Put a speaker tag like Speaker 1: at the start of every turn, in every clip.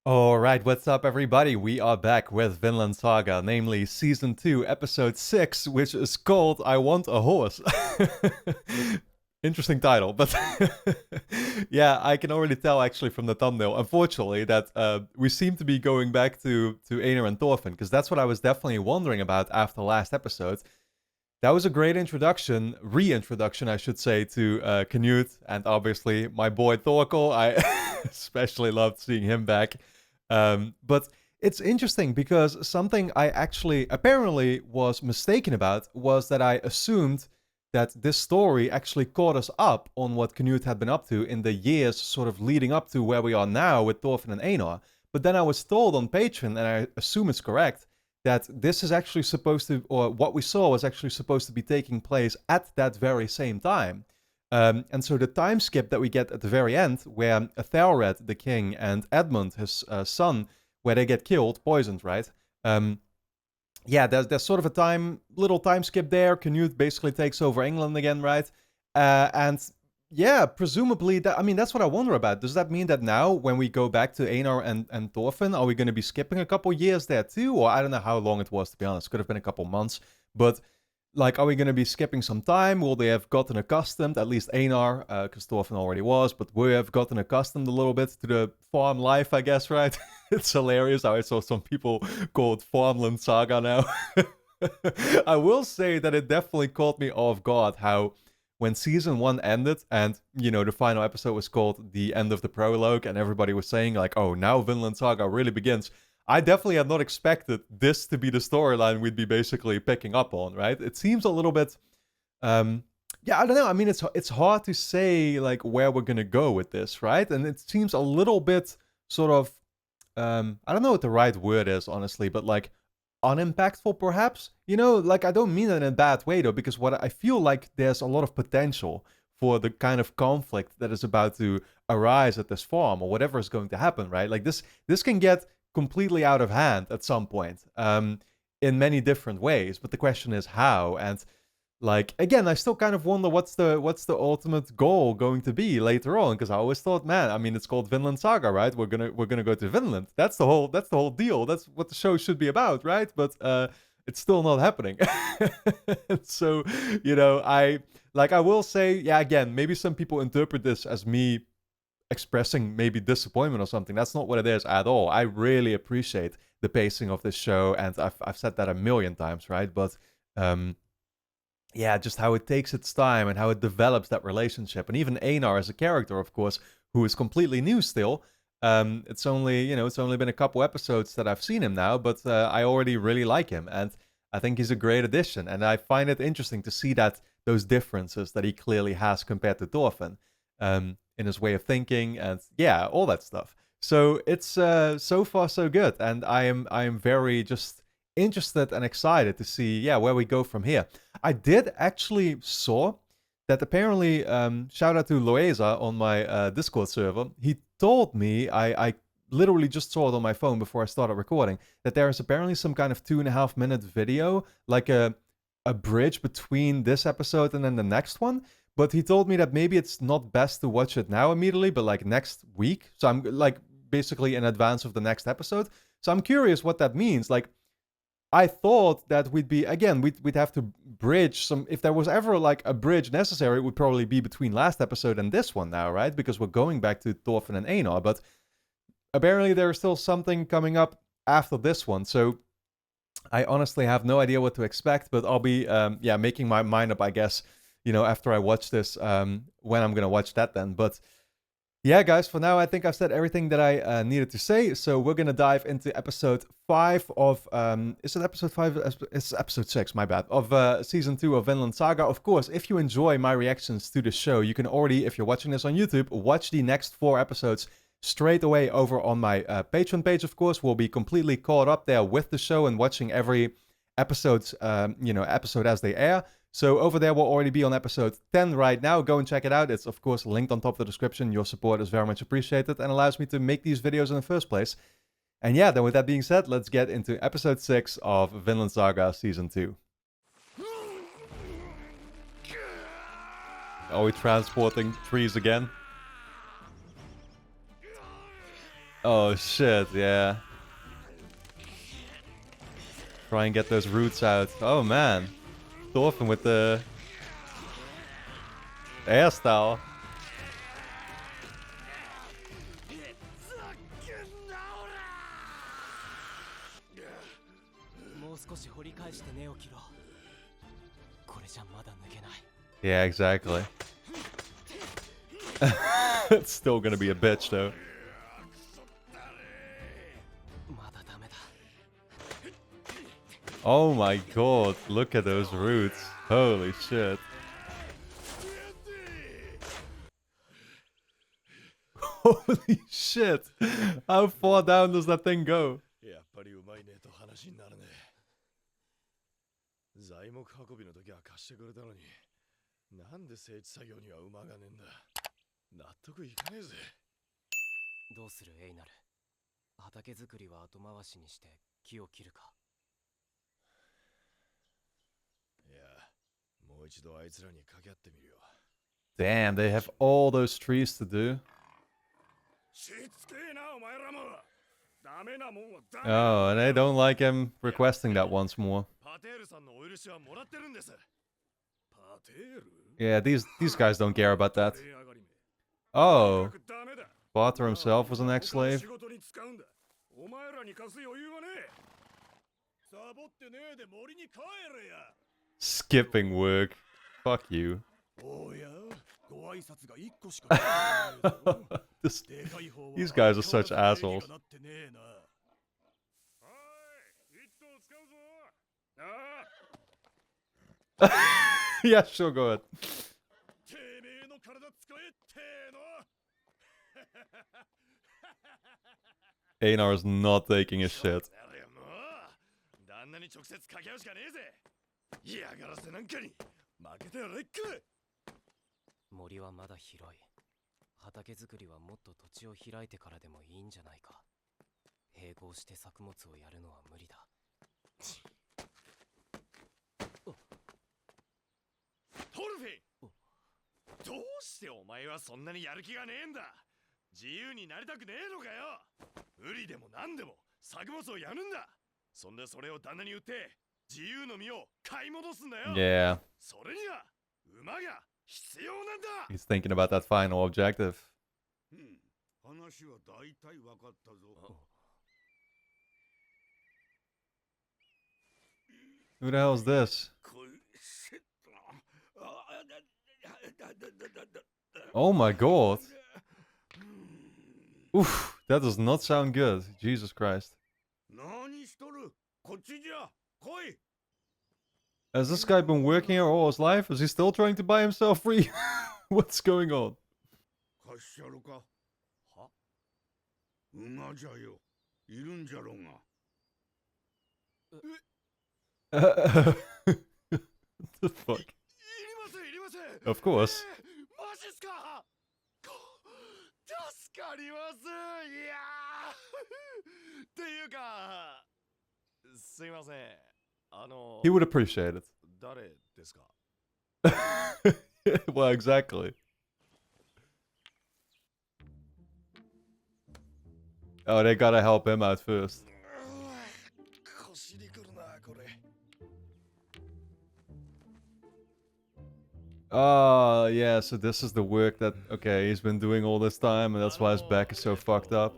Speaker 1: Alright, what's up everybody? We are back with Vinland Saga, namely Season 2, Episode 6, which is called I Want a Horse. Interesting title, but yeah, I can already tell actually from the thumbnail, unfortunately, that we seem to be going back to Einar and Thorfinn, because that's what I was definitely wondering about after last episode. That was a great introduction, reintroduction, I should say, to Canute, and obviously my boy Thorkel. I especially loved seeing him back. But it's interesting because something I actually apparently was mistaken about was that I assumed that this story actually caught us up on what Canute had been up to in the years sort of leading up to where we are now with Thorfinn and Einar. But then I was told on Patreon, and I assume it's correct, that this is actually supposed to, or what we saw was actually supposed to be taking place at that very same time. And so the time skip that we get at the very end, where Ethelred, the king, and Edmund, his son, where they get killed, poisoned, right? Yeah, there's sort of a little time skip there. Canute basically takes over England again, right? And yeah, presumably, that's what I wonder about. Does that mean that now, when we go back to Einar and Thorfinn, are we going to be skipping a couple years there too? Or I don't know how long it was, to be honest. Could have been a couple months. But like, are we going to be skipping some time? Will they have gotten accustomed, at least Einar, because Thorfinn already was, but will we have gotten accustomed a little bit to the farm life, I guess, right? It's hilarious how I saw some people call it Vinland Saga now. I will say that it definitely caught me off guard how when season 1 ended and, the final episode was called The End of the Prologue and everybody was saying like, oh, now Vinland Saga really begins. I definitely had not expected this to be the storyline we'd be basically picking up on, right? It seems a little bit, yeah, I don't know. I mean, it's hard to say like where we're gonna go with this, right? And it seems a little bit sort of, I don't know what the right word is, honestly, but like unimpactful, perhaps. Like I don't mean that in a bad way though, because what I feel like there's a lot of potential for the kind of conflict that is about to arise at this farm or whatever is going to happen, right? Like this can get completely out of hand at some point, in many different ways. But the question is how. And like again, I still kind of wonder what's the ultimate goal going to be later on, because I always thought, man, I mean, it's called Vinland Saga, right? We're gonna go to Vinland. That's the whole deal. That's what the show should be about, right? But it's still not happening. So I will say, yeah, again, maybe some people interpret this as me expressing maybe disappointment or something. That's not what it is at all. I really appreciate the pacing of this show, and I've said that a million times, right? But yeah, just how it takes its time and how it develops that relationship, and even Einar as a character, of course, who is completely new still. It's only been a couple episodes that I've seen him now, but I already really like him, and I think he's a great addition. And I find it interesting to see that those differences that he clearly has compared to Thorfinn. In his way of thinking, and yeah, all that stuff. So it's so far so good, and I am very just interested and excited to see where we go from here. I did actually saw that apparently, shout out to Loeza on my Discord server. He told me, I literally just saw it on my phone before I started recording, that there is apparently some kind of 2.5 minute video, like a bridge between this episode and then the next one. But he told me that maybe it's not best to watch it now immediately, but like next week. So I'm like basically in advance of the next episode. So I'm curious what that means. Like, I thought that we'd have to bridge some. If there was ever like a bridge necessary, it would probably be between last episode and this one now, right? Because we're going back to Thorfinn and Einar. But apparently there's still something coming up after this one. So I honestly have no idea what to expect, but I'll be making my mind up, I guess, after I watch this, when I'm gonna watch that then. But yeah, guys, for now, I think I've said everything that I needed to say. So we're gonna dive into episode 5 of, is it episode 5? It's episode 6, my bad, of season 2 of Vinland Saga. Of course, if you enjoy my reactions to the show, you can already, if you're watching this on YouTube, watch the next 4 episodes straight away over on my Patreon page. Of course, we'll be completely caught up there with the show and watching every episode as they air. So over there, we'll already be on episode 10 right now. Go and check it out. It's, of course, linked on top of the description. Your support is very much appreciated and allows me to make these videos in the first place. And yeah, then with that being said, let's get into episode 6 of Vinland Saga Season 2. Are we transporting trees again? Oh shit, yeah. Try and get those roots out. Oh man. Thorfinn with the hairstyle. Yeah, exactly. It's still gonna be a bitch though. Oh my god, look at those roots. Holy shit. Holy shit. How far down does that thing go? Damn, they have all those trees to do. Oh, and they don't like him requesting that once more. Yeah, these guys don't care about that. Oh, Potter himself was an ex-slave. Skipping work. Fuck you. These guys are such assholes. Yeah, sure, go ahead. Einar is not taking a shit. Yeah. He's thinking about that final objective. Who the hell is this? Oh my god. Oof, that does not sound good. Jesus Christ. Has this guy been working here all his life? Is he still trying to buy himself free? What's going on? What the fuck? Of course. He would appreciate it. Well, exactly. Oh, they gotta help him out first. Oh, yeah, so this is the work that, okay, he's been doing all this time, and that's why his back is so fucked up.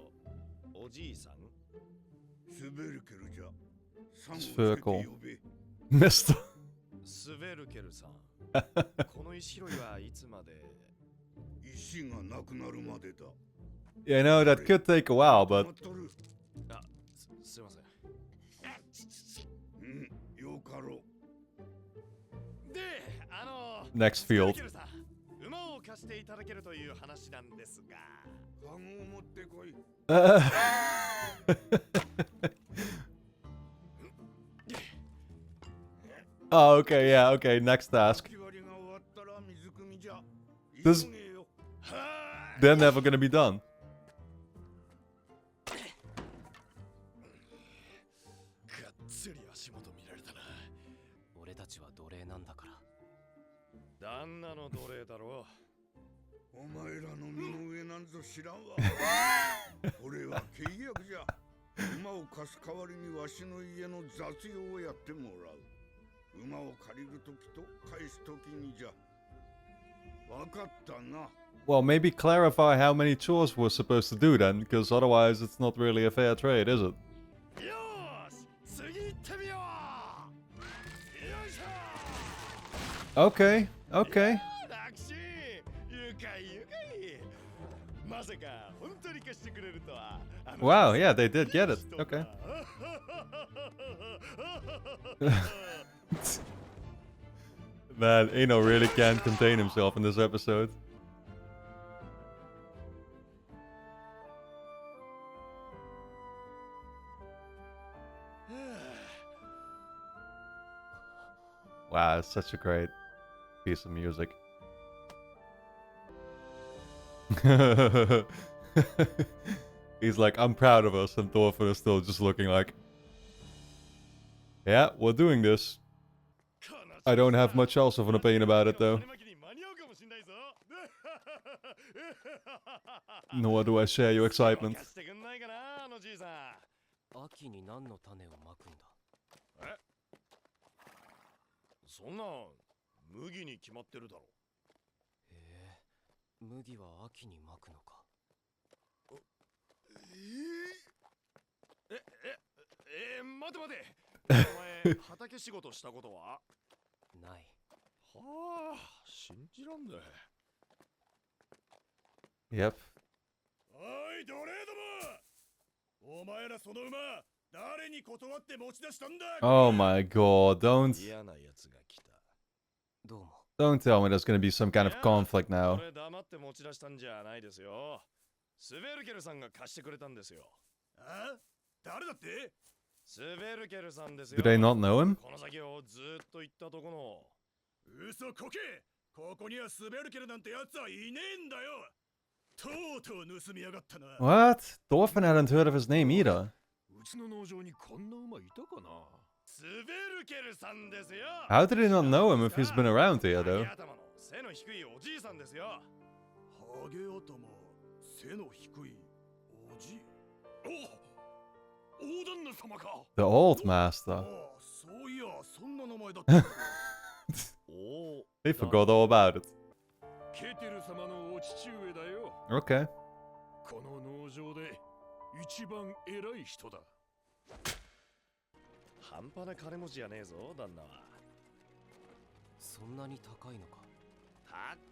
Speaker 1: Sverkel. Mr. Yeah, I know, that could take a while, but... Next field. Oh, okay, yeah, okay, next task. This... They're never gonna be done.
Speaker 2: お前らの身の上なんぞ知らんわ。俺は契約じゃ。馬を貸す代わりにわしの家の雑用をやってもらう。馬を借りるときと返すときにじゃ。わかったな。
Speaker 1: Well, maybe clarify how many chores we're supposed to do then, because otherwise it's not really a fair trade, is it? Okay, okay. Wow, yeah, they did get it. Okay. Man, Eno really can't contain himself in this episode. Wow, it's such a great piece of music. He's like, I'm proud of us, and Thorfinn is still just looking like, yeah, we're doing this. I don't have much else of an opinion about it, though. Nor do I share your excitement.
Speaker 3: 秋に何の種をまくんだ。
Speaker 4: え？そんな麦に決まってるだろ。
Speaker 3: へえ、麦は秋にまくのか。
Speaker 4: 待て待て。お前畑仕事したことは？
Speaker 3: ない。
Speaker 4: はあ、信じらんねえ。
Speaker 1: Yep.
Speaker 4: おい、奴隷ども！お前らその馬、誰に断って持ち出したんだ？
Speaker 1: Oh my god, don't
Speaker 4: 嫌なやつが来た。
Speaker 3: どうも。
Speaker 1: don't tell me there's gonna be some kind of conflict now.
Speaker 4: 俺黙って持ち出したんじゃないですよ。スベルケルさんが貸してくれたんですよ。あ？誰だって？スベルケルさんですよ。
Speaker 1: Do they not know him?
Speaker 4: この先をずっと行ったとこの。嘘こけ！ここにはスベルケルなんてやつはいねえんだよ。とうとう盗みやがったな。
Speaker 1: What? Thorfinn hadn't heard of his name either.
Speaker 4: うちの農場にこんな馬いたかな。スベルケルさんですよ。
Speaker 1: How did he not know him if he's been around here, though?
Speaker 4: ハゲ頭の背の低いおじいさんですよ。ハゲ頭、背の低いおじい。お、大旦那様か。
Speaker 1: The old master.
Speaker 4: そういや、そんな名前だった。
Speaker 1: He forgot all about it.
Speaker 4: ケテル様のお父上だよ。
Speaker 1: Okay.
Speaker 4: この農場で一番偉い人だ。半端な金持ちじゃねえぞ、旦那は。
Speaker 3: そんなに高いのか。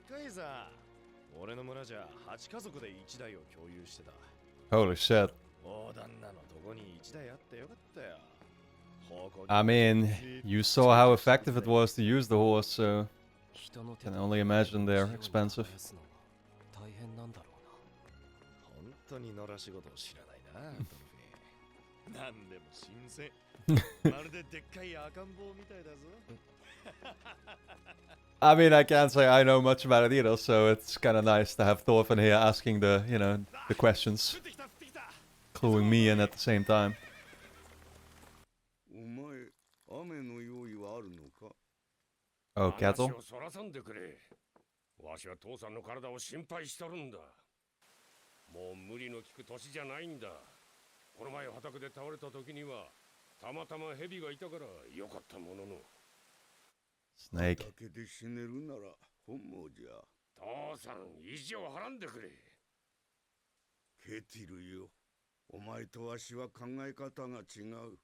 Speaker 4: 高いさ。俺の村じゃ8家族で1台を共有してた。
Speaker 1: Holy shit.
Speaker 4: 大旦那のとこに1台あってよかったよ。
Speaker 1: I mean, you saw how effective it was to use the horse, so can only imagine they're expensive.
Speaker 3: 大変なんだろうな。
Speaker 4: 本当に野良仕事を知らないな、トロフィー。何でも新鮮。まるででっかい赤ん坊みたいだぞ。
Speaker 1: I mean, I can't say I know much about it either, so it's kind of nice to have Thorfinn here asking the, you know, the questions, cluing me in at the same time.
Speaker 2: お前、雨の用意はあるのか？
Speaker 1: Oh, cattle?
Speaker 5: 話をそらさんでくれ。わしは父さんの体を心配しとるんだ。もう無理の利く年じゃないんだ。この前畑で倒れた時にはたまたま蛇がいたからよかったものの。
Speaker 1: Snake.
Speaker 2: 畑で死ねるなら本望じゃ。
Speaker 5: 父さん、意地を張らんでくれ。
Speaker 2: ケティルよ。お前とわしは考え方が違う。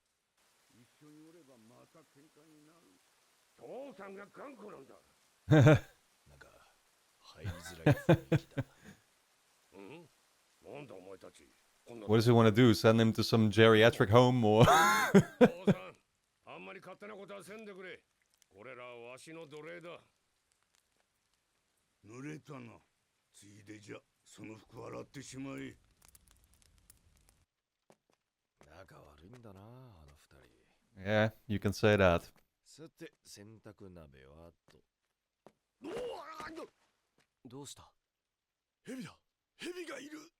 Speaker 2: 一緒におればまた喧嘩になる。
Speaker 5: 父さんが頑固なんだ。
Speaker 4: なんか入りづらい雰囲気だ。
Speaker 5: うん？なんだお前たち。
Speaker 1: What does he want to do? Send him to some geriatric home or?
Speaker 5: 父さん、あんまり勝手なことはせんでくれ。これらはわしの奴隷だ。
Speaker 2: 濡れたな。ついでじゃ、その服洗ってしまえ。
Speaker 4: 仲悪いんだな、あの二人。
Speaker 1: Yeah, you can say that.
Speaker 4: さて、洗濯鍋はと。
Speaker 3: どうした？
Speaker 4: 蛇だ。蛇がいる。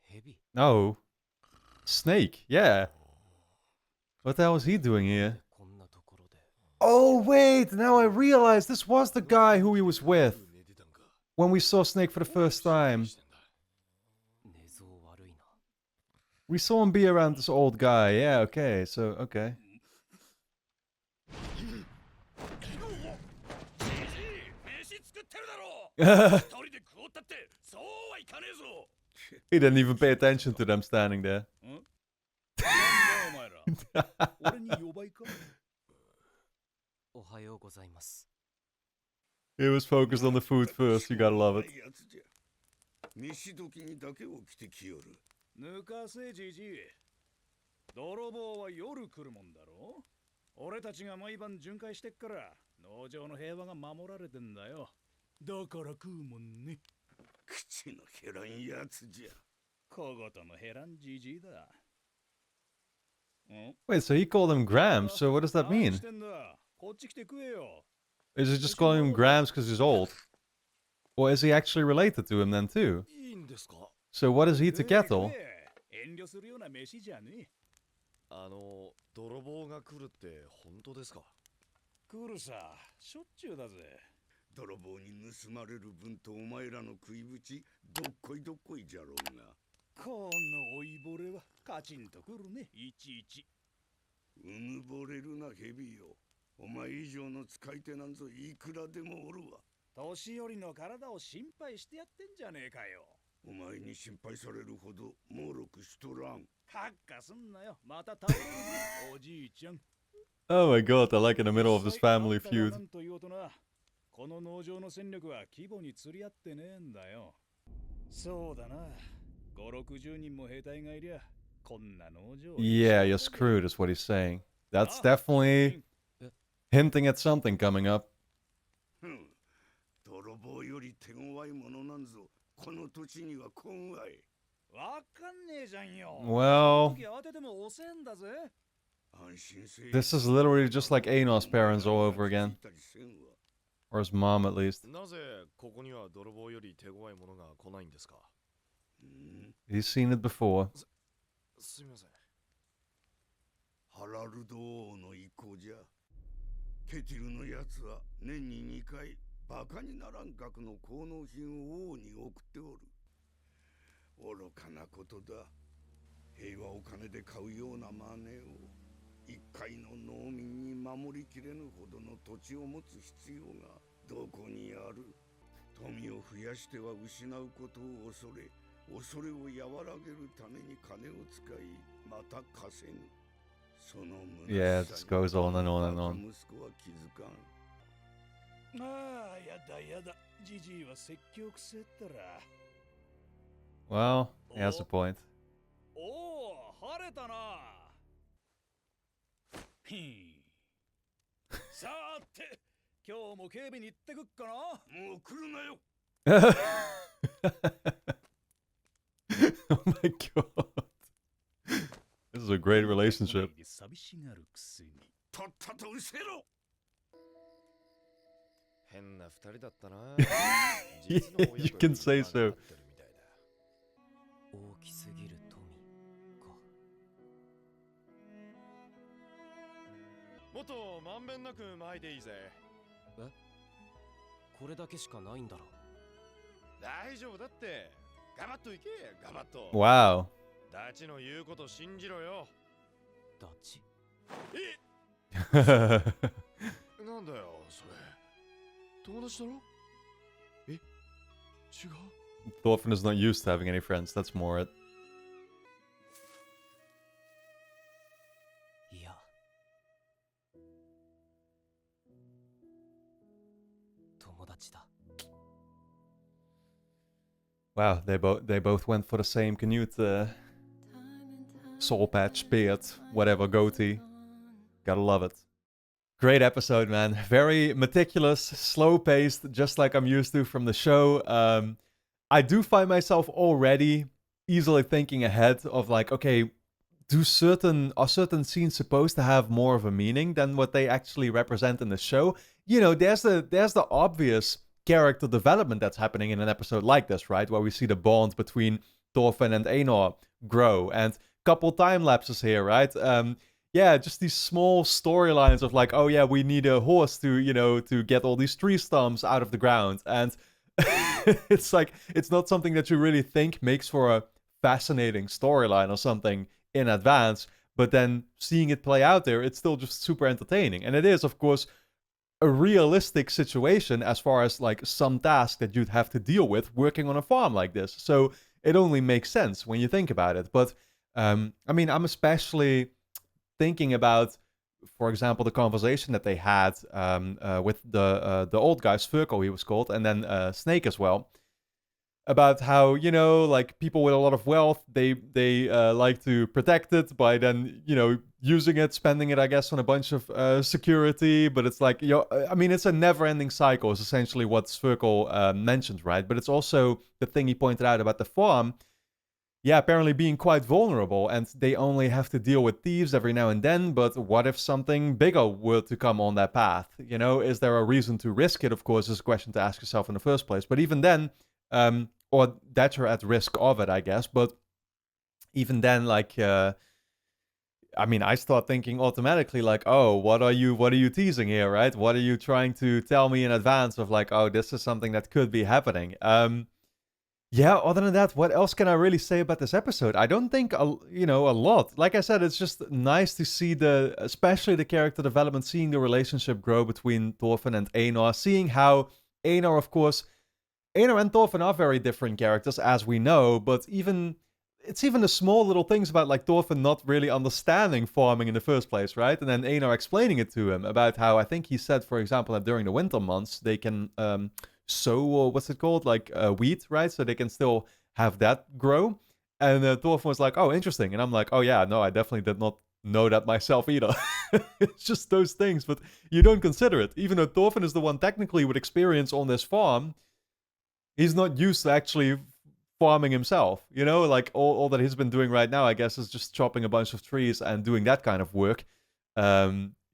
Speaker 3: 蛇？
Speaker 1: Oh. Snake, yeah. What the hell is he doing here?
Speaker 3: こんなところで。
Speaker 1: Oh, wait, now I realize this was the guy who he was with. when we saw Snake for the first time,
Speaker 3: 寝相悪いな。
Speaker 1: we saw him be around this old guy. Yeah, okay, so, okay.
Speaker 4: 飯作ってるだろ
Speaker 1: He
Speaker 4: 一人で食おったってそうはいかねえぞ
Speaker 1: didn't even pay attention to them standing there.
Speaker 4: なんだお前ら俺に呼ばいか
Speaker 3: おはようございます。
Speaker 1: He was focused on the food first, you gotta love it.
Speaker 2: やつじゃ飯時にだけ起きてきよる。
Speaker 4: 抜かせじじい泥棒は夜来るもんだろ俺たちが毎晩巡回してっから農場の平和が守られてんだよだから食うもんね
Speaker 2: 口の減らんやつじゃ。
Speaker 4: 小言の減らんじじいだん
Speaker 1: Wait, so he called him Grams, so what does that
Speaker 4: 何
Speaker 1: mean?
Speaker 4: してんだこっち来て食えよ
Speaker 1: Is he just calling him Grams because he's old? Or is he actually related to him then too?
Speaker 3: いいんですか？
Speaker 1: So what is he to
Speaker 4: 食え
Speaker 1: Kettle?
Speaker 4: 食え遠慮するような飯じゃね
Speaker 3: 泥棒が来るって本当ですか？
Speaker 4: 来るさしょっちゅうだぜ
Speaker 2: 泥棒に盗まれる分とお前らの食いぶちどっこいどっこいじゃろうが。
Speaker 4: この老いぼれはカチンとくるねいちいち
Speaker 2: うぬぼれるなヘビよ。お前以上の使い手なんぞいくらでもおるわ。
Speaker 4: 年寄りの体を心配してやってんじゃねえかよ
Speaker 2: お前に心配されるほど猛録しとらん。
Speaker 4: カッカすんなよまた倒れるぞおじいちゃん
Speaker 1: Oh my god, they're like in the middle of this family
Speaker 4: あんたが
Speaker 1: feud.
Speaker 4: なんと言おうとなこの農場の戦力は規模に釣り合ってねえんだよそうだな5、60人も兵隊がいりゃこんな農場
Speaker 1: Yeah, you're screwed is what he's saying. That's definitely hinting at something coming up.
Speaker 2: ふん。泥棒より手強いものなんぞこの土地には来んわい。
Speaker 4: わかんねえじゃんよ
Speaker 1: Well,
Speaker 4: 時慌てても遅えんだぜ
Speaker 2: 安心せい。
Speaker 1: this is literally just like Anos' parents all over again.
Speaker 2: 聞いたりせんわ。
Speaker 1: Or his mom at least.
Speaker 3: なぜここには泥棒より手強いものが来ないんですか？
Speaker 2: うん。
Speaker 1: He's seen it before.
Speaker 3: すみません。
Speaker 2: ハラルド王の意向じゃ。ケティルのやつは年に2回バカにならん額の効能品を王に送っておる。愚かなことだ。平和を金で買うようなマネーを一回の農民に守りきれぬほどの土地を持つ必要がどこにある。富を増やしては失うことを恐れ、恐れを和らげるために金を使い、また稼ぐ。その虚
Speaker 1: Yeah,
Speaker 2: し
Speaker 1: it
Speaker 2: さ
Speaker 1: just
Speaker 2: に
Speaker 1: goes on and on and
Speaker 2: バカ
Speaker 1: on.
Speaker 2: 息子は気づかん。
Speaker 4: ああやだやだじじいは説教くせったら
Speaker 1: Well, he has a point.
Speaker 4: おお晴れたなひんさて今日も警備に行ってくっかな
Speaker 2: もう来るなよ。
Speaker 1: Oh my god. This is a great relationship.
Speaker 4: 寂しがるくせに
Speaker 2: とっととうせろ。
Speaker 3: 変な二人だったな。
Speaker 1: Yeah, you can say so.
Speaker 3: 大きすぎる富か。もっとまんべんなく巻いていいぜ。え？これだけしかないんだろ。大丈夫だって。ガバッといけ、ガバッと。
Speaker 1: Wow.
Speaker 3: ダチの言うこと信じろよ。ダチ？なんだよ、それ。友達だろ？え？違う？
Speaker 1: Thorfinn is not used to having any friends, that's more it.
Speaker 3: いや。友達だ。
Speaker 1: Wow, they both went for the same Canute soul patch, beard, whatever, goatee. Gotta love it. Great episode, man. Very meticulous, slow-paced, just like I'm used to from the show. I do find myself already easily thinking ahead of like, okay, are certain scenes supposed to have more of a meaning than what they actually represent in the show? You know, there's the obvious character development that's happening in an episode like this, right? Where we see the bond between Thorfinn and Einar grow, and couple time lapses here, right? Yeah, just these small storylines of like, oh yeah, we need a horse to, you know, to get all these tree stumps out of the ground, and It's like, it's not something that you really think makes for a fascinating storyline or something in advance, but then seeing it play out there, it's still just super entertaining. And it is, of course, a realistic situation as far as like some task that you'd have to deal with working on a farm like this. So it only makes sense when you think about it. But I mean, I'm especially thinking about, for example, the conversation that they had with the old guy, Sverkel, he was called, and then Snake as well, about how, you know, like people with a lot of wealth, they like to protect it by then, you know, using it, spending it, I guess, on a bunch of security. But it's like, you know, I mean, it's a never-ending cycle is essentially what Sverkel mentioned, right? But it's also the thing he pointed out about the farm. Yeah, apparently being quite vulnerable, and they only have to deal with thieves every now and then, but what if something bigger were to come on that path? You know, is there a reason to risk it? Of course, is a question to ask yourself in the first place. But even then, or that you're at risk of it, I guess, but even then, like, I mean, I start thinking automatically, like, oh, what are you teasing here, right? What are you trying to tell me in advance of, like, oh, this is something that could be happening? Yeah, other than that, what else can I really say about this episode? I don't think, a lot. Like I said, it's just nice to see especially the character development, seeing the relationship grow between Thorfinn and Einar, seeing how Einar, of course, Einar and Thorfinn are very different characters, as we know, but it's even the small little things about, like, Thorfinn not really understanding farming in the first place, right? And then Einar explaining it to him about how, I think he said, for example, that during the winter months, they can sow, or what's it called, like wheat, right? So they can still have that grow. And Thorfinn was like, oh, interesting. And I'm like, oh yeah, no, I definitely did not know that myself either. It's just those things, but you don't consider it. Even though Thorfinn is the one technically with experience on this farm, he's not used to actually farming himself. You know, like all that he's been doing right now, I guess, is just chopping a bunch of trees and doing that kind of work.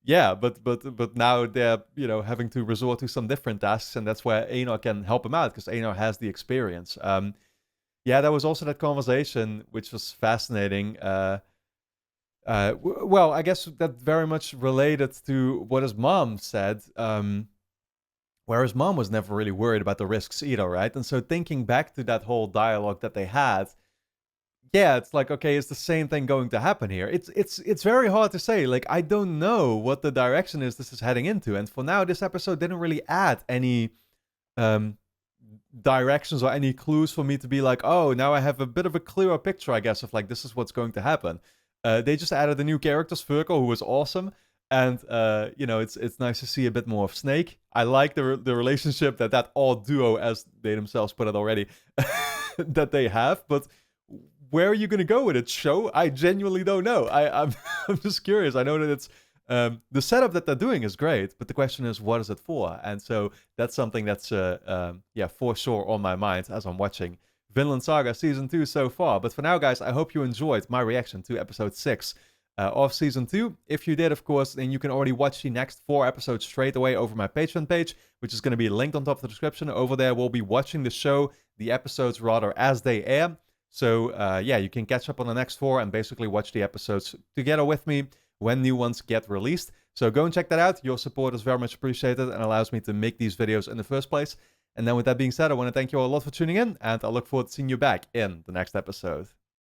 Speaker 1: Yeah, but now they're, you know, having to resort to some different tasks, and that's where Einar can help him out, because Einar has the experience. Yeah, there was also that conversation, which was fascinating. Well, I guess that very much related to what his mom said, where his mom was never really worried about the risks either, right? And so thinking back to that whole dialogue that they had, yeah, it's like, okay, is the same thing going to happen here? It's very hard to say. Like, I don't know what the direction is this is heading into. And for now, this episode didn't really add any directions or any clues for me to be like, oh, now I have a bit of a clearer picture, I guess, of like, this is what's going to happen. They just added a new character, Sverkel, who was awesome. And, you know, it's nice to see a bit more of Snake. I like the relationship that odd duo, as they themselves put it already, that they have. But where are you going to go with it, show? I genuinely don't know. I'm just curious. I know that it's the setup that they're doing is great, but the question is, what is it for? And so that's something that's yeah, for sure on my mind as I'm watching Vinland Saga Season 2 so far. But for now, guys, I hope you enjoyed my reaction to Episode 6 of Season 2. If you did, of course, then you can already watch the next 4 episodes straight away over my Patreon page, which is going to be linked on top of the description. Over there, we'll be watching the episodes rather, as they air. So, yeah, you can catch up on the next 4 and basically watch the episodes together with me when new ones get released. So go and check that out. Your support is very much appreciated and allows me to make these videos in the first place. And then with that being said, I want to thank you all a lot for tuning in, and I look forward to seeing you back in the next episode.